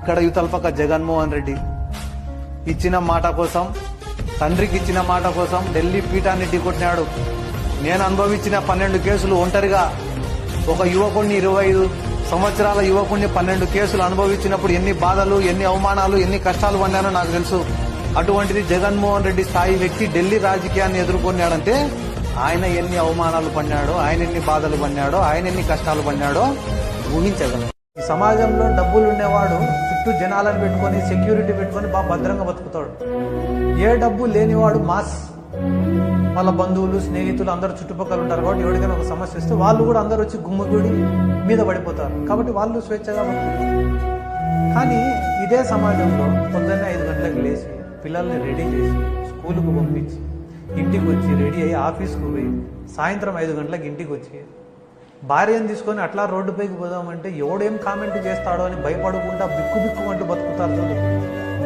ఇక్కడ యువతల్పక జగన్మోహన్ రెడ్డి ఇచ్చిన మాట కోసం, తండ్రికి ఇచ్చిన మాట కోసం ఢిల్లీ పీఠాన్ని ఢీకొట్టినాడు. నేను అనుభవించిన 12 కేసులు ఒంటరిగా, ఒక యువకుడిని 25 సంవత్సరాల యువకుడిని 12 కేసులు అనుభవించినప్పుడు ఎన్ని బాధలు, ఎన్ని అవమానాలు, ఎన్ని కష్టాలు పడ్డానో నాకు తెలుసు. అటువంటిది జగన్మోహన్ రెడ్డి స్థాయి వ్యక్తి ఢిల్లీ రాజకీయాన్ని ఎదుర్కొన్నాడంటే ఆయన ఎన్ని అవమానాలు పడినాడో, ఆయన ఎన్ని బాధలు పడినాడో, ఆయన ఎన్ని కష్టాలు పడినాడో ఊహించగలం. ఈ సమాజంలో డబ్బులు ఉండేవాడు చుట్టూ జనాలను పెట్టుకొని, సెక్యూరిటీ పెట్టుకొని బాగా భద్రంగా బతుకుతాడు. ఏ డబ్బు లేనివాడు మాస్, వాళ్ళ బంధువులు, స్నేహితులు అందరూ చుట్టుపక్కల ఉంటారు కాబట్టి ఎవరికైనా ఒక సమస్య వస్తే వాళ్ళు కూడా అందరూ వచ్చి గుమ్మగుడి మీద పడిపోతారు కాబట్టి వాళ్ళు స్వేచ్ఛగా బతుకుతారు. కానీ ఇదే సమాజంలో పొద్దున్నే 5 గంటలకు లేచి పిల్లల్ని రెడీ చేసి స్కూలుకు పంపించి ఇంటికి వచ్చి రెడీ అయ్యి ఆఫీస్కు పోయి సాయంత్రం 5 గంటలకు ఇంటికి వచ్చి భార్యను తీసుకొని అట్లా రోడ్డుపైకి పోదామంటే ఎవడేం కామెంట్ చేస్తాడో అని భయపడకుండా బిక్కు బతుకుతారు చూడు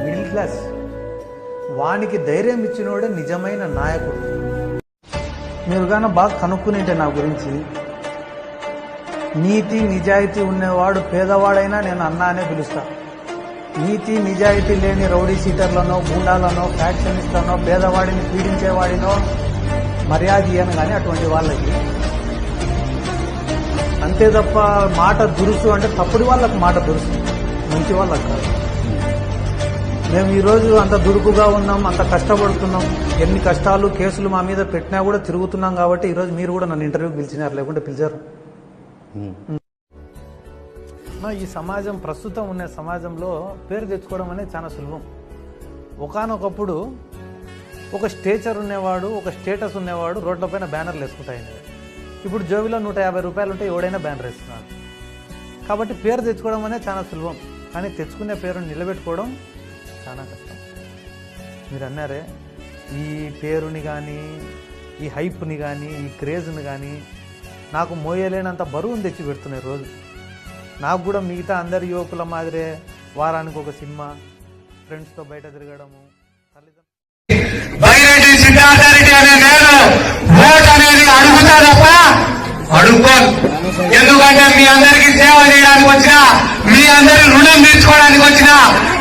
మిడిల్ క్లాస్. వానికి ధైర్యం ఇచ్చినోడే నిజమైన నాయకుడు. మీరు కానీ బాగా కనుక్కునేంటే నా గురించి, నీతి నిజాయితీ ఉన్నవాడు పేదవాడైనా నేను అన్నా అనే పిలుస్తా. నీతి నిజాయితీ లేని రౌడీ సీటర్లనో, గూండాలనో, ఫ్యాక్షనిస్ట్లనో, పేదవాడిని పీడించేవాడినో మర్యాద ఇయ్యను కానీ అటువంటి వాళ్ళకి. అంతే తప్ప మాట దురుసు అంటే తప్పుడు వాళ్ళకు మాట దురుసు, మంచి వాళ్ళకు కాదు. మేము ఈరోజు అంత దురుకుగా ఉన్నాం, అంత కష్టపడుతున్నాం, ఎన్ని కష్టాలు కేసులు మా మీద పెట్టినా కూడా తిరుగుతున్నాం కాబట్టి ఈరోజు మీరు కూడా నన్ను ఇంటర్వ్యూకి పిలిచినారు, లేకుంటే పిలిచారు. ఈ సమాజం, ప్రస్తుతం ఉన్న సమాజంలో పేరు తెచ్చుకోవడం అనేది చాలా సులభం. ఒకానొకప్పుడు ఒక స్టేచర్ ఉన్నవాడు, ఒక స్టేటస్ ఉన్నవాడు రోడ్లపైన బ్యానర్లు వేసుకుంటాయండి. ఇప్పుడు జోబిలో 150 రూపాయలు ఉంటే ఎవడైనా బ్యానర్ వేస్తున్నాడు. కాబట్టి పేరు తెచ్చుకోవడం అనేది చాలా సులభం, కానీ తెచ్చుకునే పేరుని నిలబెట్టుకోవడం చాలా కష్టం. మీరు అన్నారే, ఈ పేరుని కానీ, ఈ హైప్ని కానీ, ఈ క్రేజ్ని కానీ నాకు మోయలేనంత బరువును తెచ్చి పెడుతున్నాయి రోజు. నాకు కూడా మిగతా అందరి యువకుల మాదిరే వారానికి ఒక సినిమా, ఫ్రెండ్స్తో బయట తిరగడము, బైరెడ్డి సిద్ధార్థరెడ్డి అనే నేను ఓట్ అనేది అడుగుతా తప్ప అడుక్కోను. ఎందుకంటే మీ అందరికీ సేవ చేయడానికి వచ్చినా, మీ అందరి రుణం తీర్చుకోవడానికి వచ్చినా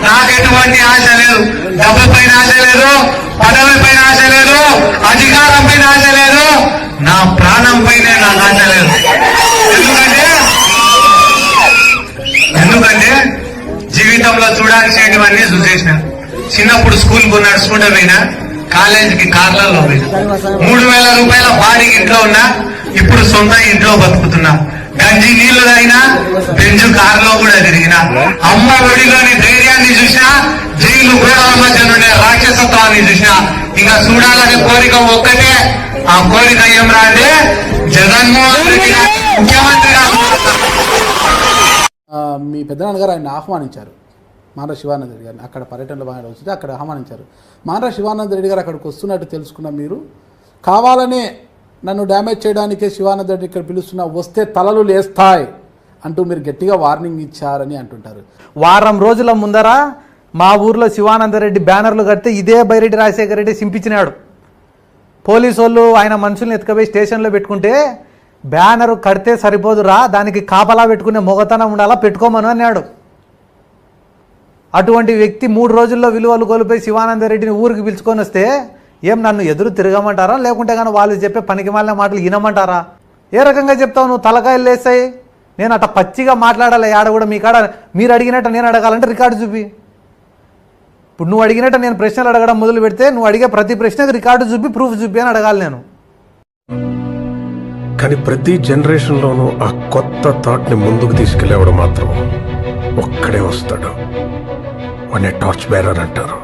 నాకు ఎటువంటి ఆశ లేదు. డబ్బు పైన ఆశ లేదు, పదవి పైన ఆశ లేదు, అధికారం పైన ఆశ లేదు, నా ప్రాణం పైనే నాకు ఆశ లేదు. ఎందుకంటే జీవితంలో చూడాల్సినవన్నీ చూసేసిన. చిన్నప్పుడు స్కూల్కు నడుచుకుంటూ పోయినా, కాలేజీకి కార్లలో పోయినా, 3000 రూపాయల బాడీకి ఇంట్లో ఉన్నా, ఇప్పుడు సొంత ఇంట్లో బతుకుతున్నా. గంజి నీళ్లు తాగినా, బెంజు కారులో కూడా తిరిగినా. అమ్మ ఒడిలోని ధైర్యాన్ని చూసినా, జైలు గోడల మధ్య నుండే రాక్షసత్వాన్ని చూసినా. ఇంకా చూడాలనే కోరిక ఒక్కటే. ఆ కోరిక ఏం రాంటే జగన్మోహన్ రెడ్డి ముఖ్యమంత్రిగా. మీ పెద్దనాన్నగారు ఆయన ఆహ్వానించారు, మాన్రా శివానంద రెడ్డి గారిని. అక్కడ పర్యటనలో బాగా వస్తే అక్కడ ఆహ్వానించారు. మాన్రా శివానంద రెడ్డి గారు అక్కడికి వస్తున్నట్టు తెలుసుకున్న మీరు, కావాలనే నన్ను డ్యామేజ్ చేయడానికే శివానంద రెడ్డి ఇక్కడ పిలుస్తున్నా, వస్తే తలలు లేస్తాయి అంటూ మీరు గట్టిగా వార్నింగ్ ఇచ్చారని అంటుంటారు. వారం రోజుల ముందర మా ఊర్లో శివానందరెడ్డి బ్యానర్లు కడితే ఇదే బైరెడ్డి రాజశేఖర రెడ్డి సింపించినాడు. పోలీసు వాళ్ళు ఆయన మనుషుల్ని ఎత్తుకపోయి స్టేషన్లో పెట్టుకుంటే, బ్యానర్ కడితే సరిపోదురా, దానికి కాపలా పెట్టుకునే మొగతనం ఉండాలా, పెట్టుకోమని అన్నాడు. అటువంటి వ్యక్తి 3 రోజుల్లో విలువలు కోల్పోయి శివానందరెడ్డిని ఊరికి పిలుచుకొని వస్తే ఏం నన్ను ఎదురు తిరగమంటారా, లేకుంటే కానీ వాళ్ళు చెప్పే పనికి మాలిన మాటలు వినమంటారా? ఏ రకంగా చెప్తావు నువ్వు? తలకాయలు లేస్తాయి. నేను అట్లా పచ్చిగా మాట్లాడాలి ఆడ కూడా. మీ కాడ మీరు అడిగినట్టు నేను అడగాలంటే రికార్డు చూపి. ఇప్పుడు నువ్వు అడిగినట్టు నేను ప్రశ్నలు అడగడం మొదలు పెడితే నువ్వు అడిగే ప్రతి ప్రశ్నకు రికార్డు చూపి, ప్రూఫ్ చూపి అని అడగాలి నేను. కానీ ప్రతి జనరేషన్లోనూ ఆ కొత్త థాట్ని ముందుకు తీసుకెళ్ళేవాడు మాత్రం ఒక్కడే వస్తాడు. వాడిని టార్చ్ బేరర్ అంటారు.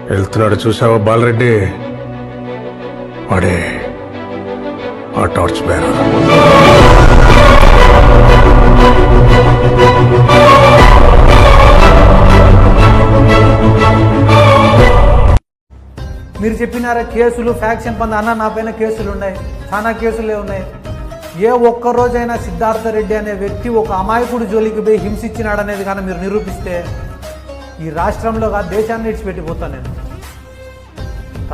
వెళ్తున్నాడు చూసావా బాలరెడ్డి, వాడే ఆ టార్చ్ బేరర్. మీరు చెప్పినారా కేసులు, ఫ్యాక్షన్ పంద అన్న, నా పైన కేసులు ఉన్నాయి, చాలా కేసులే ఉన్నాయి. ఏ ఒక్కరోజైనా సిద్ధార్థ రెడ్డి అనే వ్యక్తి ఒక అమాయకుడు జోలికి పోయి హింసించినాడనేది కానీ మీరు నిరూపిస్తే ఈ రాష్ట్రంలో కాదు, దేశాన్ని విడిచిపెట్టిపోతాను నేను.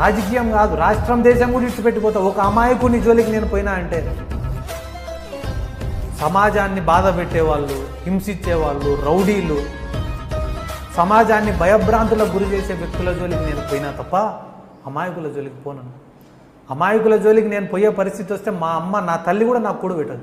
రాజకీయం కాదు, రాష్ట్రం దేశం కూడా విడిచిపెట్టిపోతా ఒక అమాయకుడిని జోలికి నేను పోయినా అంటే. సమాజాన్ని బాధ పెట్టేవాళ్ళు, హింసించేవాళ్ళు, రౌడీలు, సమాజాన్ని భయభ్రాంతులకు గురి చేసే వ్యక్తుల జోలికి నేను పోయినా తప్ప అమాయకుల జోలికి పోను. అమాయకుల జోలికి నేను పోయే పరిస్థితి వస్తే మా అమ్మ, నా తల్లి కూడా నాకు కూడబెట్టదు.